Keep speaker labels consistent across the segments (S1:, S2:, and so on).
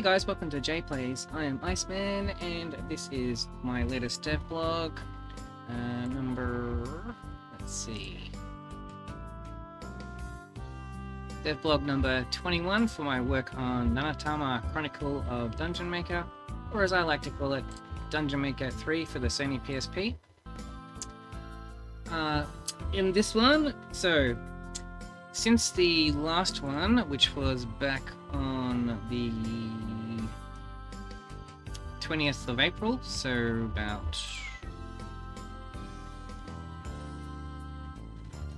S1: Hey guys, welcome to J Plays. I am Iceman, and this is my latest devblog. Devblog number 21 for my work on Nanatama Chronicle of Dungeon Maker, or as I like to call it, Dungeon Maker 3 for the Sony PSP. In this one, so since the last one, which was back on the 20th of April, so about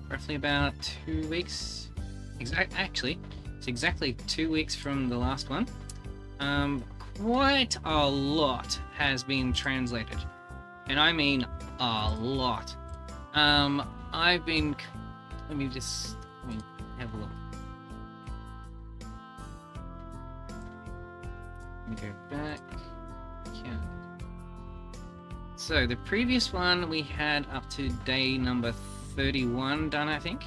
S1: roughly about 2 weeks. Actually, it's exactly 2 weeks from the last one. Quite a lot has been translated, and I mean a lot. Let me have a look. Let me go back. Yeah. So the previous one we had up to day number 31 done, I think.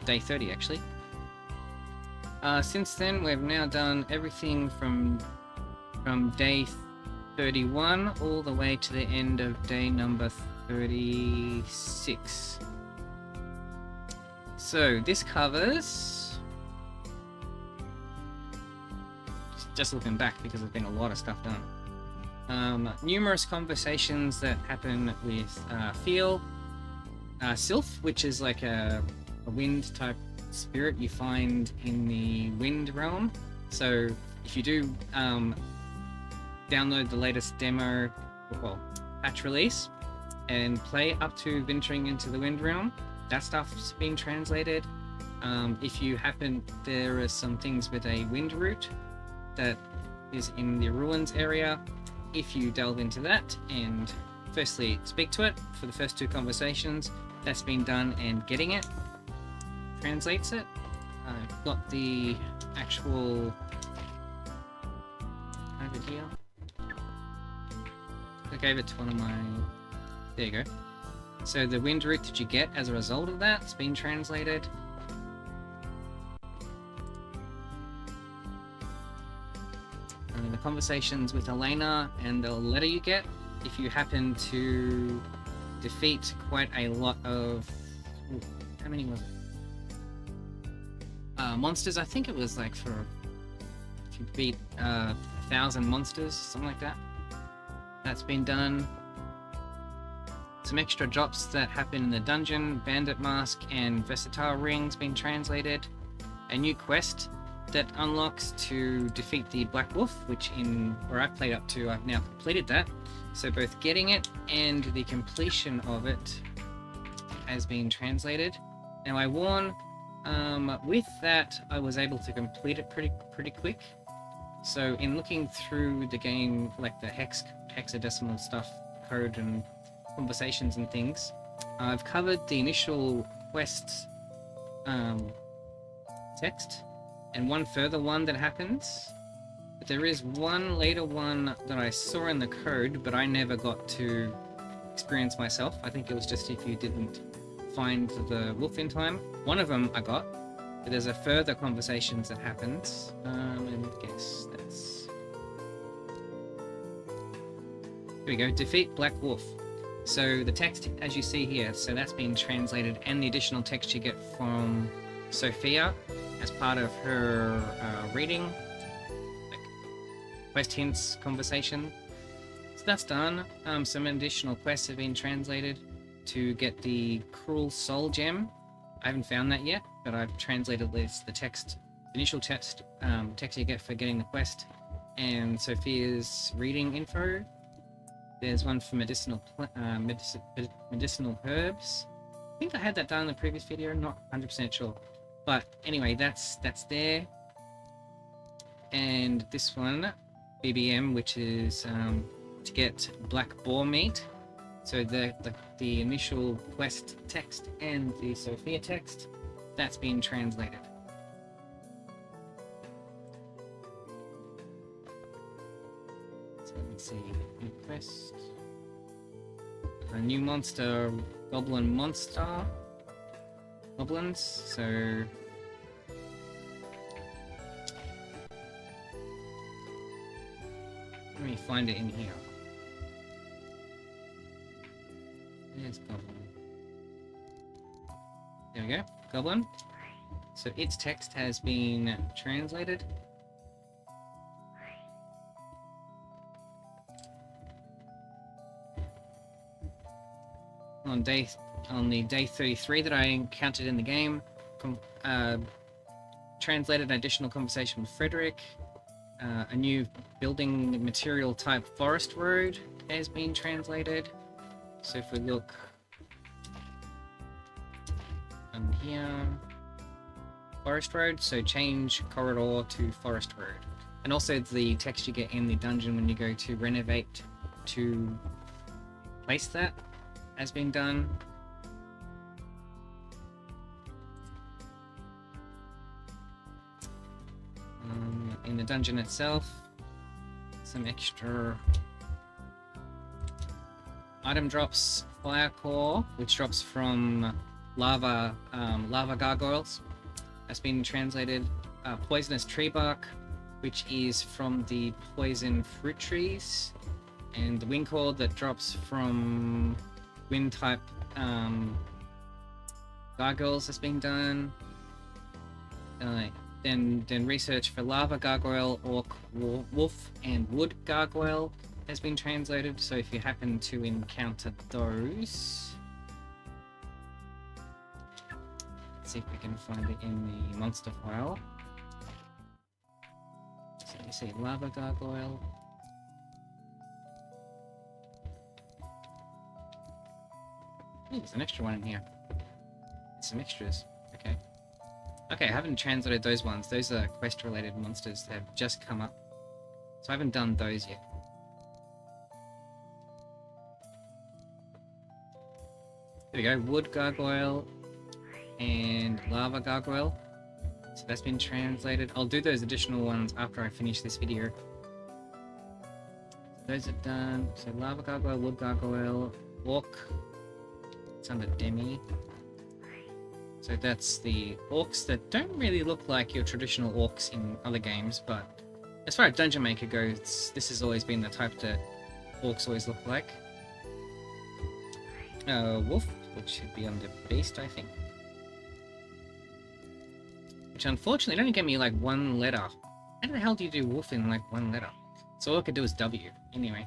S1: Day 30 actually. Since then we've now done everything from day 31 all the way to the end of day number 36. So this covers, just looking back because there's been a lot of stuff done. Numerous conversations that happen with Sylph, which is like a wind type spirit you find in the wind realm. So if you do download the latest demo, well, patch release, and play up to venturing into the wind realm, that stuff's been translated. If you happen, there are some things with a wind root that is in the ruins area. If you delve into that and firstly speak to it for the first two conversations, that's been done, and getting it translates it. I've got the actual over here. I gave it to one of my... There you go. So the wind root that you get as a result of that has been translated. The conversations with Elena and the letter you get if you happen to defeat quite a lot of... How many was it? Monsters, I think it was like for... If you beat 1,000 monsters, something like that. That's been done. Some extra drops that happen in the dungeon, Bandit Mask and Versatile Rings being translated. A new quest that unlocks to defeat the Black Wolf, which where I've played up to, I've now completed that. So both getting it and the completion of it has been translated. Now I warn, with that I was able to complete it pretty quick. So in looking through the game, like the hexadecimal stuff, code and conversations and things, I've covered the initial quest text and one further one that happens. But there is one later one that I saw in the code, but I never got to experience myself. I think it was just if you didn't find the wolf in time. One of them I got, but there's a further conversations that happens. And I guess that's... Here we go, defeat Black Wolf. So the text, as you see here, so that's been translated, and the additional text you get from Sophia as part of her reading, like quest hints conversation. So that's done. Some additional quests have been translated to get the Cruel Soul Gem. I haven't found that yet, but I've translated the text, initial text you get for getting the quest, and Sophia's reading info. There's one for medicinal herbs. I think I had that done in the previous video, not 100% sure. But anyway, that's there. And this one, BBM, which is to get black boar meat. So the initial quest text and the Sophia text, that's been translated. So let's see, new quest. A new monster, goblin monster. Goblins, so Let me find it in here. There's Goblin. There we go, Goblin. So its text has been translated. On the day 33 that I encountered in the game, translated an additional conversation with Frederick. A new building material type forest road has been translated. So if we look on here, forest road, so change corridor to forest road. And also the text you get in the dungeon when you go to renovate to place that has been done. In the dungeon itself, some extra item drops. Fire core, which drops from lava gargoyles, has been translated. Poisonous tree bark, which is from the poison fruit trees, and the wind core that drops from wind type gargoyles has been done. Then research for lava gargoyle, orc, wolf, and wood gargoyle has been translated. So if you happen to encounter those, let's see if we can find it in the monster file. So you see lava gargoyle. Ooh, there's an extra one in here. Some extras. Okay. Okay, I haven't translated those ones. Those are quest-related monsters that have just come up. So I haven't done those yet. There we go, wood gargoyle and lava gargoyle. So that's been translated. I'll do those additional ones after I finish this video. Those are done. So lava gargoyle, wood gargoyle, orc. It's under Demi. So that's the orcs that don't really look like your traditional orcs in other games, but as far as Dungeon Maker goes, this has always been the type that orcs always look like. Wolf, which should be under Beast, I think. Which unfortunately only gave me like one letter. How the hell do you do wolf in like one letter? So all I could do is W. Anyway,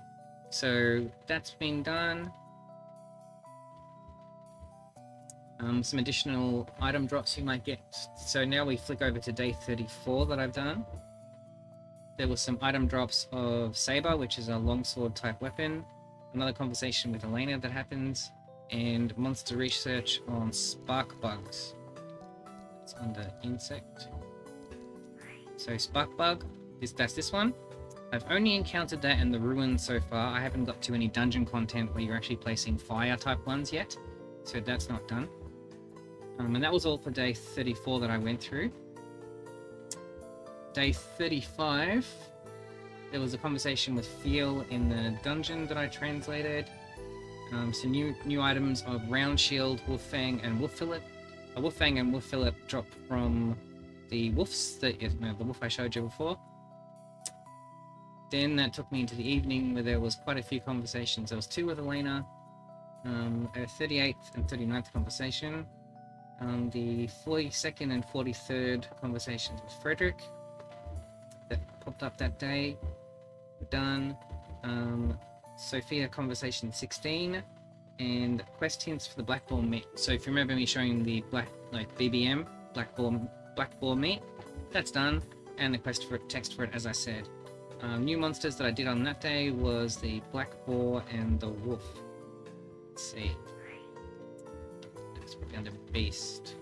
S1: so that's been done. Some additional item drops you might get. So now we flick over to day 34 that I've done. There was some item drops of Saber, which is a longsword type weapon. Another conversation with Elena that happens. And monster research on spark bugs. It's under insect. So spark bug, that's this one. I've only encountered that in the ruins so far. I haven't got to any dungeon content where you're actually placing fire type ones yet. So that's not done. And that was all for day 34 that I went through. Day 35, there was a conversation with Fiel in the dungeon that I translated. Some new items of Round Shield, Wolffang, and Wolf Fillet. A Wolffang and Wolf Fillet dropped from the wolves, the wolf I showed you before. Then that took me into the evening where there was quite a few conversations. There was two with Elena, a 38th and 39th conversation, the 42nd and 43rd conversations with Frederick that popped up that day. Done. Sophia conversation 16, and quest hints for the black ball meat. So if you remember me showing the BBM, black ball meat, that's done, and the quest for text for it, as I said. New monsters that I did on that day was the black boar and the wolf. Let's see. That's probably under beast.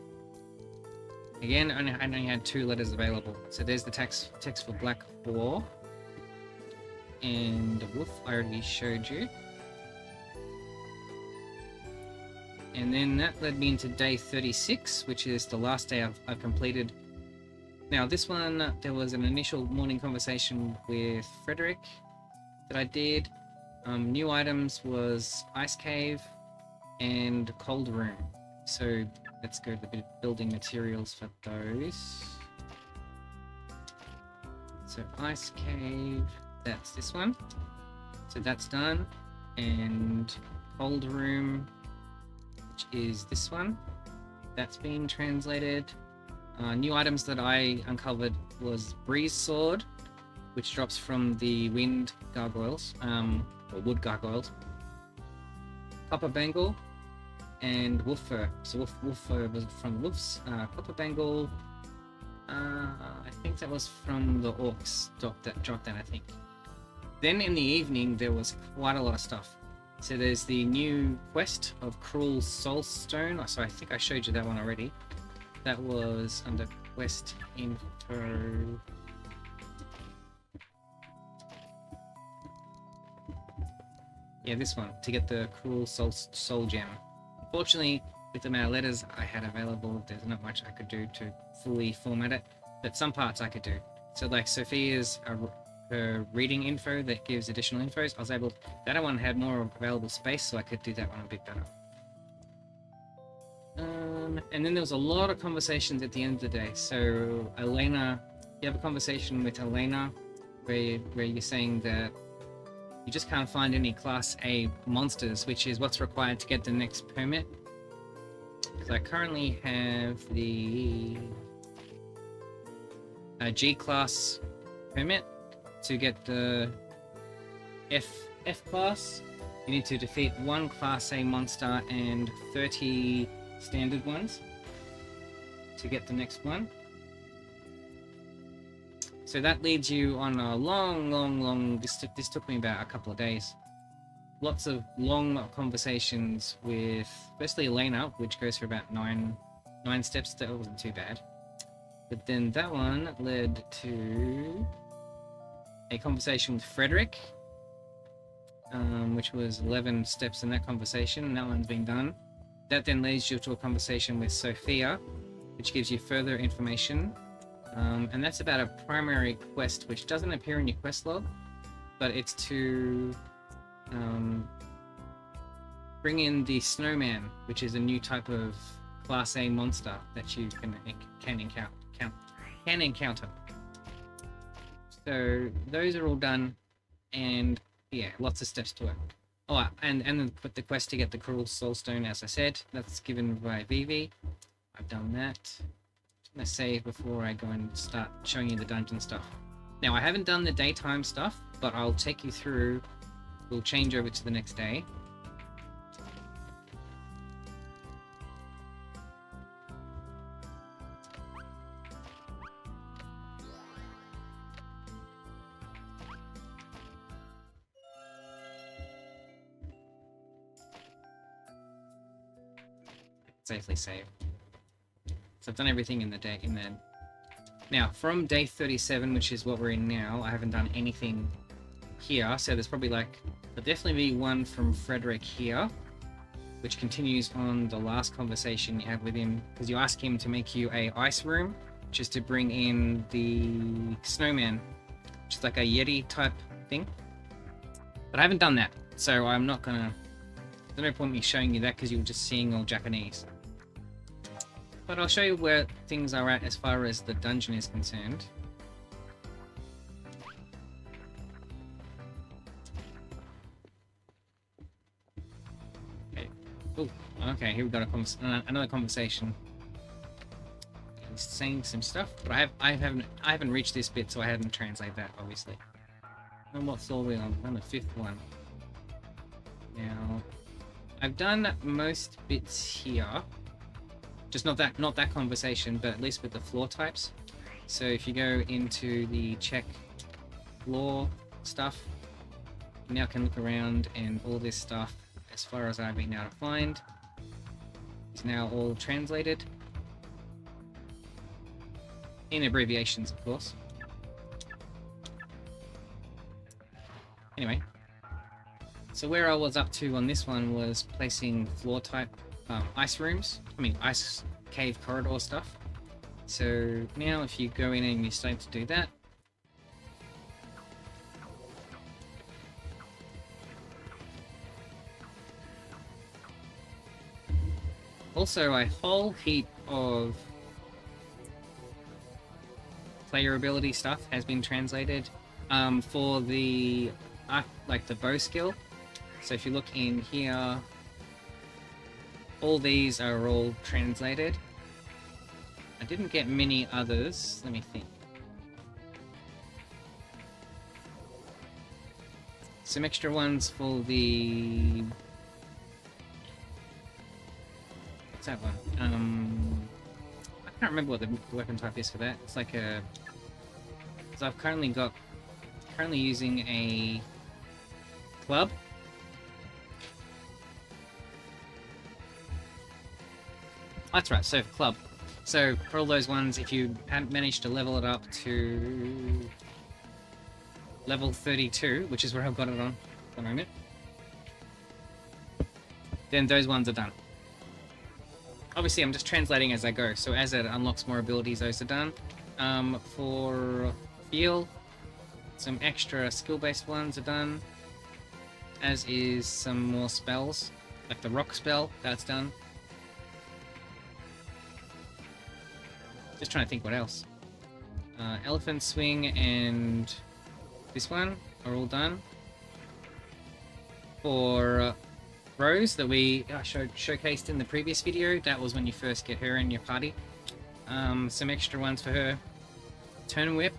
S1: Again, I only had 2 letters available. So there's the text for black boar. And the wolf I already showed you. And then that led me into day 36, which is the last day I've completed. Now this one, there was an initial morning conversation with Frederick that I did. New items was Ice Cave and Cold Room. So let's go to the bit of building materials for those. So Ice Cave. that's this one. So that's done. And cold room, which is this one. That's been translated. New items that I uncovered was Breeze Sword, which drops from the wind gargoyles, or wood gargoyles. Copper Bangle and Wolf Fur. So wolf Fur was from wolves. Copper Bangle, I think that was from the orcs dropped that I think. Then in the evening there was quite a lot of stuff. So there's the new quest of Cruel Soulstone. So I think I showed you that one already. That was under quest info. Yeah, this one, to get the Cruel Soul Gem. Unfortunately, with the amount of letters I had available, there's not much I could do to fully format it, but some parts I could do. So like Sophia's her reading info that gives additional infos, I was able, that one had more available space, so I could do that one a bit better. And then there was a lot of conversations at the end of the day. So Elena, you have a conversation with Elena where you're saying that you just can't find any Class A monsters, which is what's required to get the next permit. Because I currently have the G-Class permit. To get the F class, you need to defeat 1 Class A monster and 30 standard ones to get the next one. So that leads you on a long, this took me about a couple of days. Lots of long conversations with, firstly Elena, which goes for about nine steps. That wasn't too bad. But then that one led to a conversation with Frederick, which was 11 steps in that conversation, and that one's been done. That then leads you to a conversation with Sophia, which gives you further information. And that's about a primary quest, which doesn't appear in your quest log, but it's to bring in the Snowman, which is a new type of Class A monster that you can encounter. So those are all done, and yeah, lots of steps to it. Oh, and then the quest to get the Cruel Soulstone, as I said, that's given by Vivi. I've done that. I'm gonna save before I go and start showing you the dungeon stuff. Now, I haven't done the daytime stuff, but I'll take you through. We'll change over to the next day. Safely save. So I've done everything in the day. Now from day 37, which is what we're in now, I haven't done anything here. So there's probably there'll definitely be one from Frederick here, which continues on the last conversation you had with him, because you ask him to make you a ice room, which is to bring in the Snowman, which is like a Yeti type thing. But I haven't done that, so I'm not gonna. There's no point me showing you that because you're just seeing all Japanese. But I'll show you where things are at as far as the dungeon is concerned. Okay. Oh, okay. Here we got another conversation. He's saying some stuff, but I haven't reached this bit, so I hadn't translated that, obviously. And what floor are we on? We're on the 5th one. Now, I've done most bits here. Just not that conversation, but at least with the floor types. So if you go into the check floor stuff, you now can look around, and all this stuff, as far as I've been able to find, is now all translated. In abbreviations, of course. Anyway. So where I was up to on this one was placing floor type ice rooms. Ice cave corridor stuff. So now if you go in and you're starting to do that. Also, a whole heap of player ability stuff has been translated. For the like the bow skill. So if you look in here, all these are all translated. I didn't get many others. Let me think. Some extra ones for the... What's that one? I can't remember what the weapon type is for that. It's like a... So I've currently using a club. That's right, so club. So for all those ones, if you hadn't managed to level it up to level 32, which is where I've got it on at the moment, then those ones are done. Obviously, I'm just translating as I go, so as it unlocks more abilities, those are done. For feel, some extra skill-based ones are done, as is some more spells, like the rock spell, that's done. Just trying to think what else. Elephant swing and this one are all done. For Rose that we showcased in the previous video, that was when you first get her in your party. Some extra ones for her. Turn whip.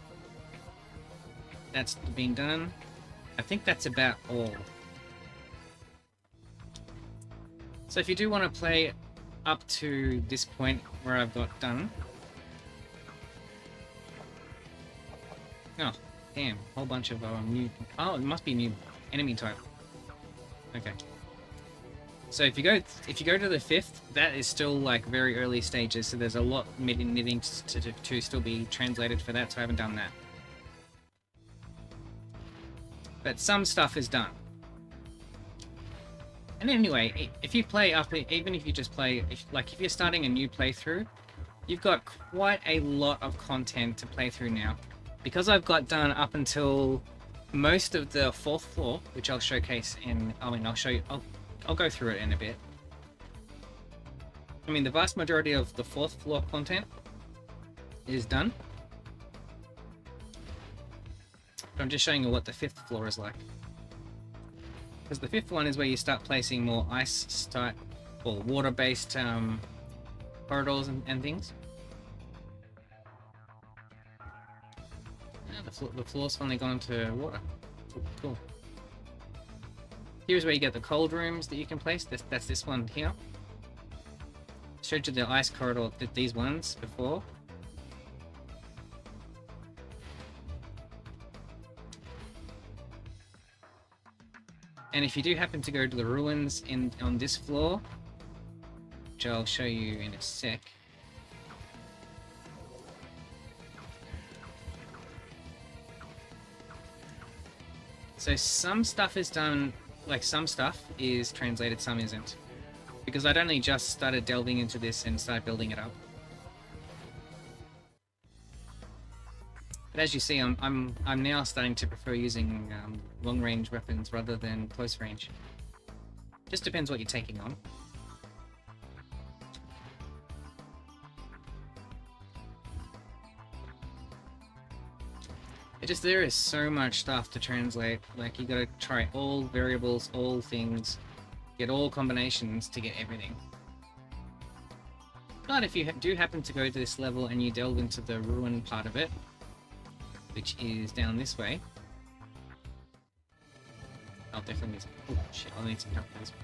S1: That's been done. I think that's about all. So if you do want to play up to this point where I've got done. Oh, damn. Whole bunch of new... Oh, it must be new enemy type. Okay. So if you go to the 5th, that is still like very early stages, so there's a lot needing to still be translated for that, so I haven't done that. But some stuff is done. And anyway, if you play up, even if you just play, if you're starting a new playthrough, you've got quite a lot of content to play through now. Because I've got done up until most of the 4th floor, which I'll showcase in, I'll show you, I'll go through it in a bit. I mean, the vast majority of the 4th floor content is done. But I'm just showing you what the 5th floor is like. Because the 5th one is where you start placing more ice or water-based corridors and things. Yeah, the floor's finally gone into water. Cool. Here's where you get the cold rooms that you can place. That's this one here. Showed you the ice corridor, these ones before. And if you do happen to go to the ruins on this floor, which I'll show you in a sec. So some stuff is done, like some stuff is translated, some isn't. Because I'd only just started delving into this and started building it up. But as you see, I'm now starting to prefer using long-range weapons rather than close-range. Just depends what you're taking on. There is so much stuff to translate. Like, you gotta try all variables, all things, get all combinations to get everything. But if you do happen to go to this level and you delve into the ruin part of it, which is down this way, I'll definitely need some... Oh shit, I'll need some help for this one.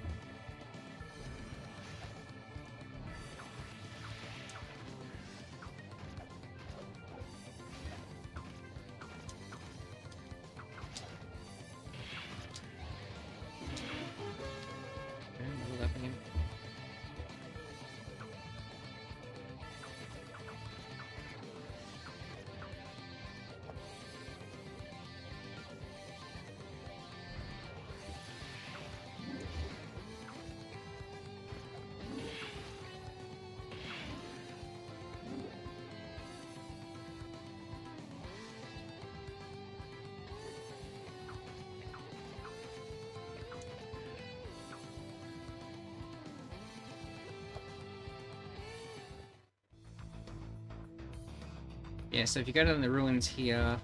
S1: Yeah, so if you go down the ruins here,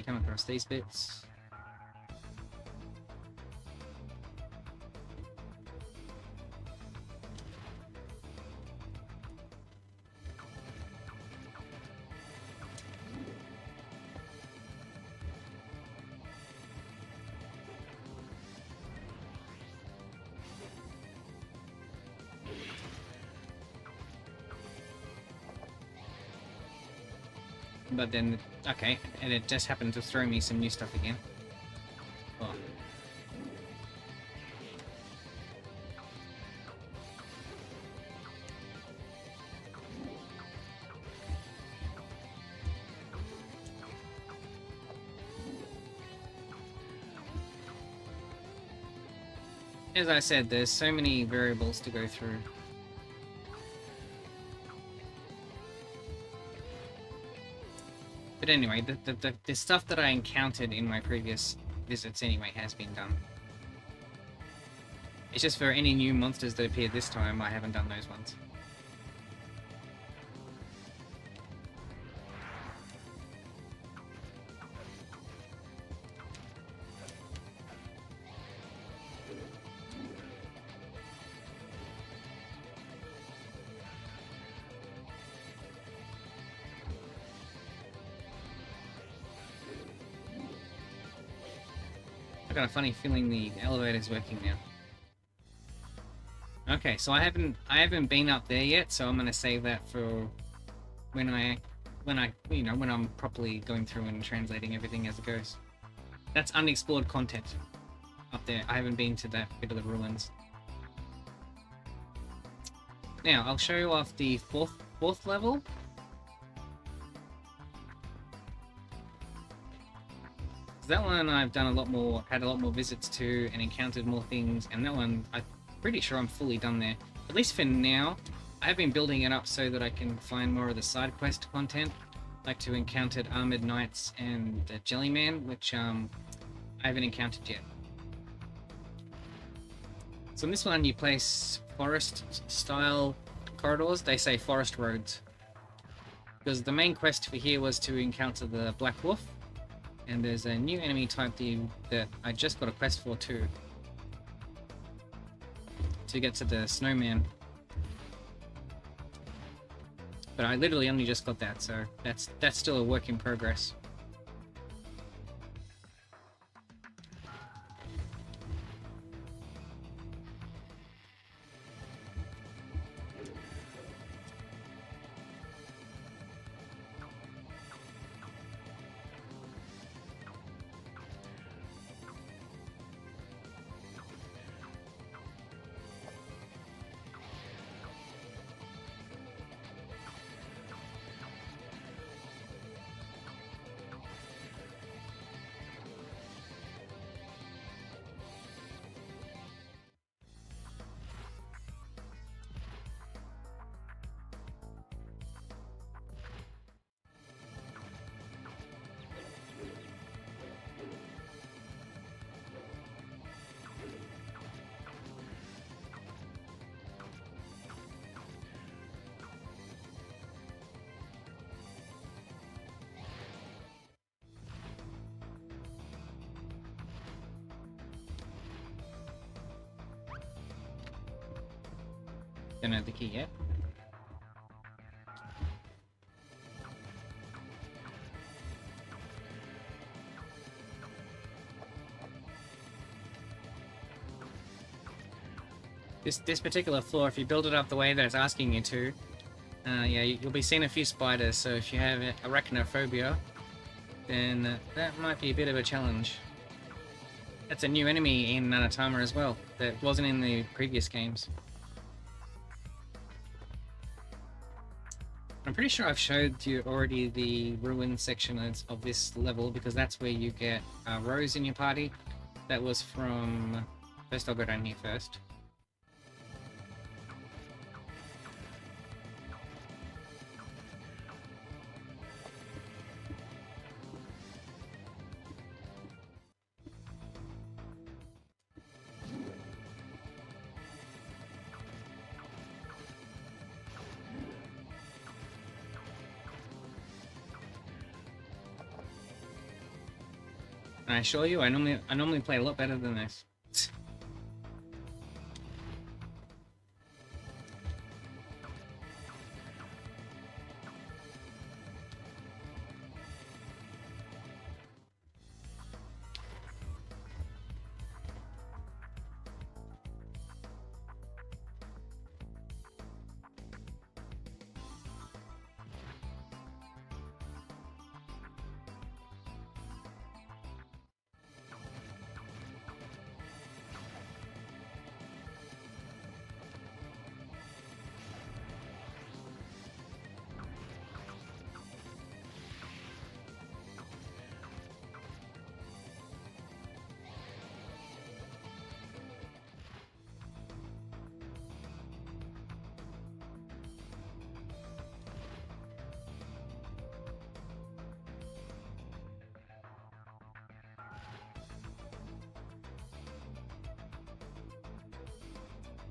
S1: come across these bits. But then, okay, and it just happened to throw me some new stuff again. Oh. As I said, there's so many variables to go through. But anyway, the stuff that I encountered in my previous visits anyway has been done. It's just for any new monsters that appear this time, I haven't done those ones. I've got a funny feeling the elevator's working now. Okay, so I haven't been up there yet, so I'm gonna save that for when I'm properly going through and translating everything as it goes. That's unexplored content up there. I haven't been to that bit of the ruins. Now I'll show you off the fourth level. That one I've done a lot more, had a lot more visits to, and encountered more things, and that one I'm pretty sure I'm fully done there. At least for now. I have been building it up so that I can find more of the side quest content, like to encounter Armored Knights and the Jellyman, which I haven't encountered yet. So in this one you place forest-style corridors, they say forest roads. Because the main quest for here was to encounter the Black Wolf, and there's a new enemy type that I just got a quest for too. To get to the snowman. But I literally only just got that, so that's still a work in progress. Don't have the key yet. This particular floor, if you build it up the way that it's asking you to, yeah, you'll be seeing a few spiders, so if you have arachnophobia, then that might be a bit of a challenge. That's a new enemy in Nanatama as well, that wasn't in the previous games. I'm pretty sure I've showed you already the ruin section of this level, because that's where you get Rose in your party. That was from... First I'll go down here first. And I assure you, I normally play a lot better than this.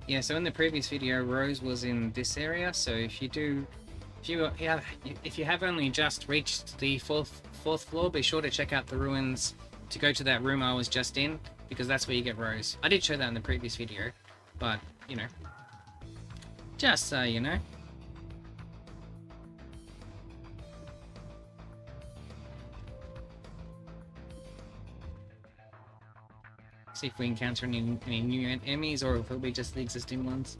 S1: Yeah, so in the previous video, Rose was in this area. So if you have only just reached the fourth floor, be sure to check out the ruins to go to that room I was just in, because that's where you get Rose. I did show that in the previous video, but you know, just so you know. See if we encounter any new enemies, or if it'll be just the existing ones.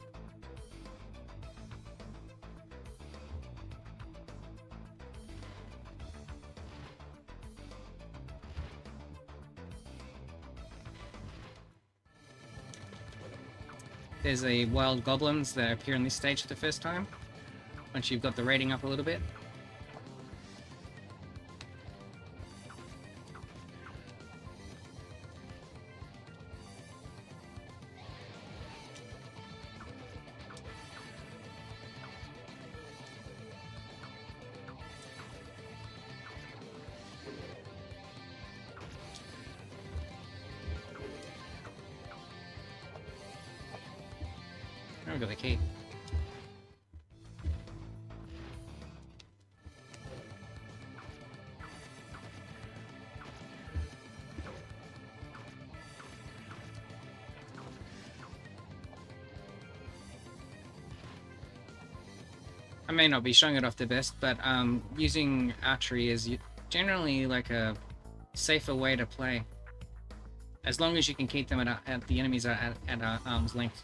S1: There's a wild goblins that appear in this stage for the first time, once you've got the rating up a little bit. I've got the key. I may not be showing it off the best, but using archery is generally like a safer way to play, as long as you can keep them at the enemies at arm's length.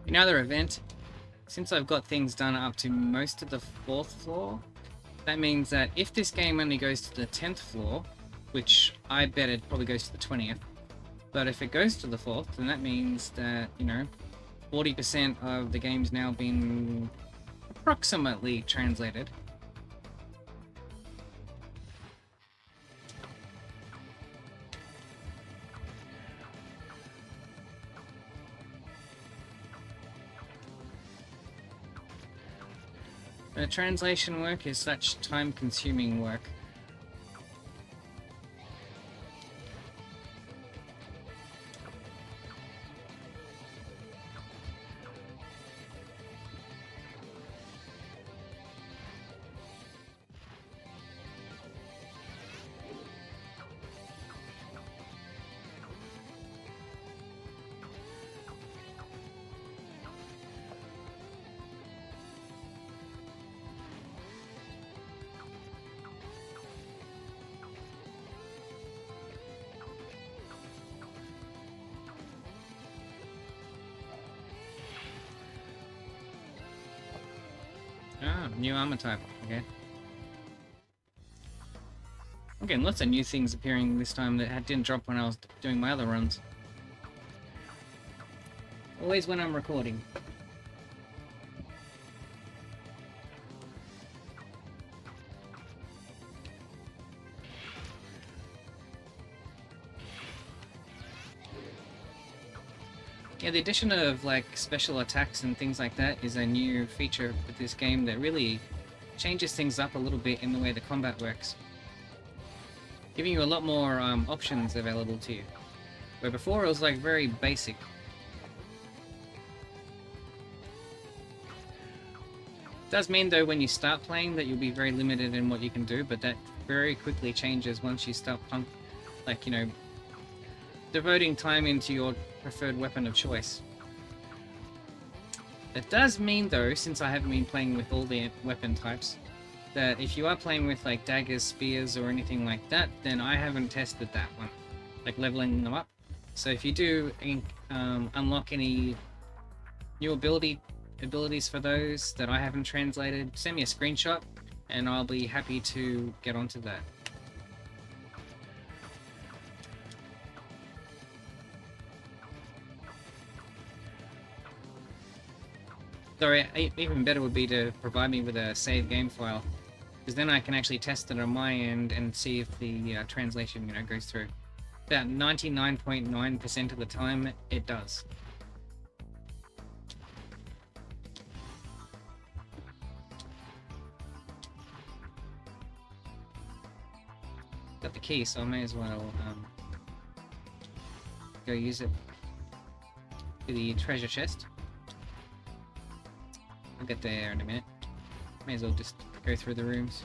S1: Another event, since I've got things done up to most of the 4th floor, that means that if this game only goes to the 10th floor, which I bet it probably goes to the 20th, but if it goes to the 4th, then that means that, you know, 40% of the game's now been approximately translated. The translation work is such time-consuming work. Oh, new armor type. Okay. I'm getting lots of new things appearing this time that didn't drop when I was doing my other runs. Always when I'm recording. Yeah, the addition of like special attacks and things like that is a new feature with this game that really changes things up a little bit in the way the combat works. Giving you a lot more options available to you. Where before it was like very basic. Does mean though when you start playing that you'll be very limited in what you can do, but that very quickly changes once you start devoting time into your preferred weapon of choice. That does mean though, since I haven't been playing with all the weapon types, that if you are playing with like daggers, spears or anything like that, then I haven't tested that one, like leveling them up. So if you do unlock any new abilities for those that I haven't translated, send me a screenshot and I'll be happy to get onto that. Sorry, even better would be to provide me with a save game file, because then I can actually test it on my end and see if the translation, goes through. About 99.9% of the time, it does. Got the key, so I may as well go use it for the treasure chest. I'll get there in a minute. May as well just go through the rooms.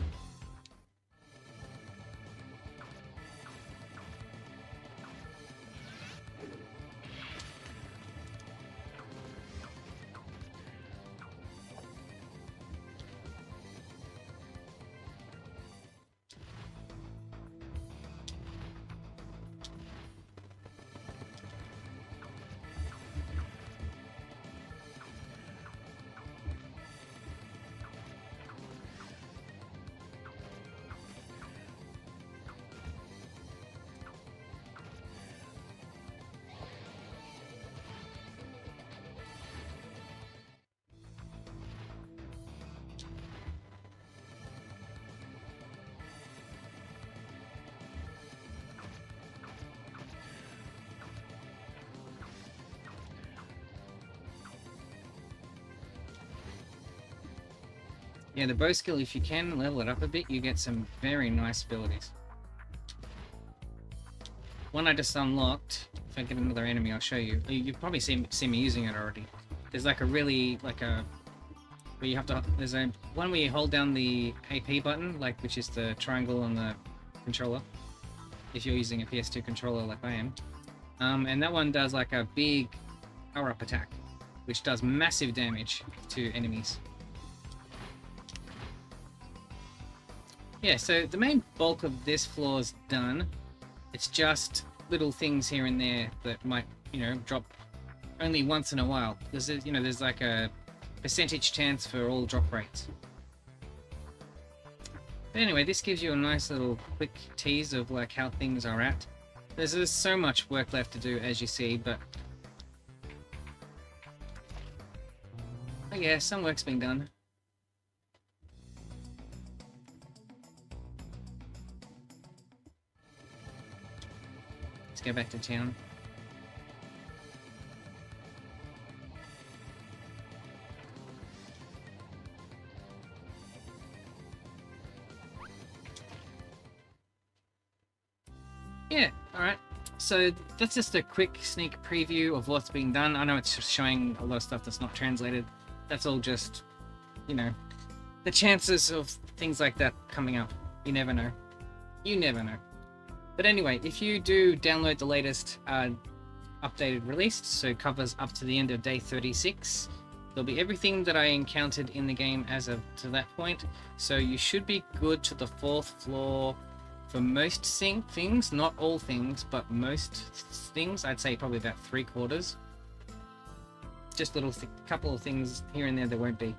S1: Yeah, the bow skill, if you can level it up a bit, you get some very nice abilities. One I just unlocked, if I get another enemy, I'll show you. You've probably seen me using it already. There's like a really, where you have to, there's a one where you hold down the AP button, which is the triangle on the controller, if you're using a PS2 controller like I am. And that one does like a big power-up attack, which does massive damage to enemies. Yeah, so the main bulk of this floor is done. It's just little things here and there that might, drop only once in a while. There's like a percentage chance for all drop rates. But anyway, this gives you a nice little quick tease of like how things are at. There's so much work left to do, as you see, but yeah, some work's been done. Let's go back to town. Yeah, alright. So that's just a quick sneak preview of what's being done. I know it's just showing a lot of stuff that's not translated. That's all just, the chances of things like that coming up. You never know. You never know. But anyway, if you do download the latest updated release, so covers up to the end of day 36, there'll be everything that I encountered in the game as of to that point. So you should be good to the 4th floor for most things, not all things, but most things. I'd say probably about 3/4. Just little couple of things here and there won't be.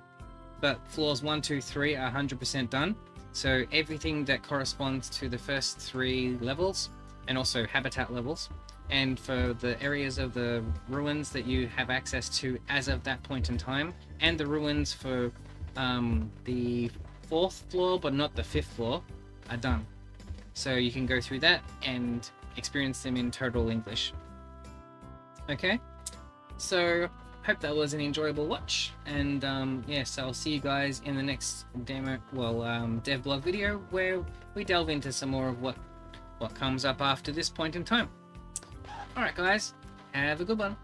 S1: but floors 1, 2, 3 are 100% done. So everything that corresponds to the first 3 levels, and also habitat levels, and for the areas of the ruins that you have access to as of that point in time, and the ruins for the 4th floor but not the 5th floor, are done. So you can go through that and experience them in total English. Okay, so hope that was an enjoyable watch, and yes, I'll see you guys in the next devblog video, where we delve into some more of what comes up after this point in time. Alright guys, have a good one.